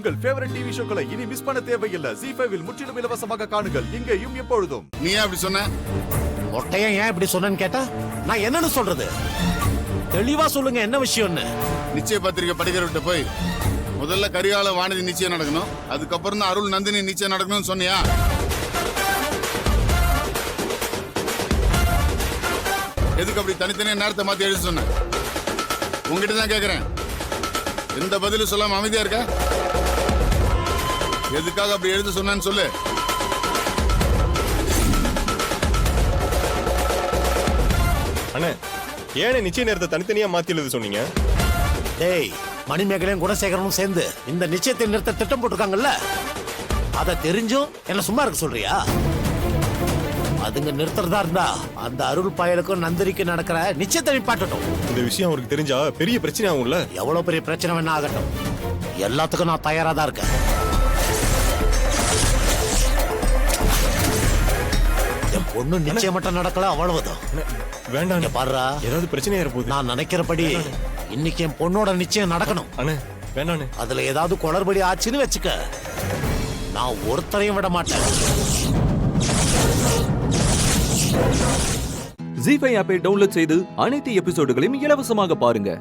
உங்கள் favourite TV ஷோக்களை இனி miss பண்ண தேவையில்லை. ZEE5 இல் முற்றிலும் இலவசமாக காணுங்கள். இங்கேயும் எப்பொழுதும். நீ ஏன் அப்படி சொன்ன? மொட்டையா ஏன் இப்படி சொன்னேன்னு கேட்டா நான் என்னன்னு சொல்றது? தெளிவா சொல்லுங்க, என்ன விஷயம்னு. நிச்சய பத்திரிகை படிக்கிறவர்கிட்ட போய் முதல்ல கரிகால வானதி நிச்சயம் நடக்கணும், அதுக்கப்புறம் தான் அருள் நந்தினி நிச்சயம் நடக்கணும்னு சொன்னியா? எதுக்கு அப்படி தனித்தனியா நேரத்தை மாத்தி எழுத சொன்ன? உங்ககிட்ட தான் கேக்குறேன். எந்த பதிலும் சொல்லாம அமைதியா இருக்க? எதுக்காக அப்படி எழுத சொன்னு சொல்லு. அண்ணே, ஏன் நிச்சய நேரத்தை தனித்தனியா மாத்தி எழுத சொன்னீங்க? டேய், மணிமேகலையும் குணசேகரனும் சேர்ந்து இந்த நிச்சயத்தை நிறுத்த திட்டம் போட்டிருக்காங்கல்ல, அதை தெரிஞ்சும் என்ன சும்மா இருக்க சொல்றியா? அதுங்க நிறுத்துறதா இருந்தா அந்த அருள் பயலுக்கும் நந்திரிக்கு நடக்கிற நிச்சயத்தை நிப்பாட்டட்டும். இந்த விஷயம் அவருக்கு தெரிஞ்சா பெரிய பிரச்சனை ஆகும்ல. எவ்வளவு பெரிய பிரச்சனை வேணா ஆகட்டும், எல்லாத்துக்கும் நான் தயாரா தான் இருக்கேன். என் பொண்ணு நிச்சயம் மட்டும் நடக்கல, அவ்வளவுதான். வேண்டாம் பாருடா, ஏதாவது பிரச்சனை ஏற்போகுது. நான் நினைக்கிறபடி இன்னைக்கு என் பொண்ணோட நிச்சயம் நடக்கணும். அண்ணே வேண்டாண்ணே. அதுல ஏதாவது குளறுபடி ஆச்சுன்னு வச்சுக்க, நான் ஒருத்தரையும் விட மாட்டேன். ZEE5 ஆப்பை டவுன்லோட் செய்து அனைத்து எபிசோடுகளையும் இலவசமாக பாருங்க.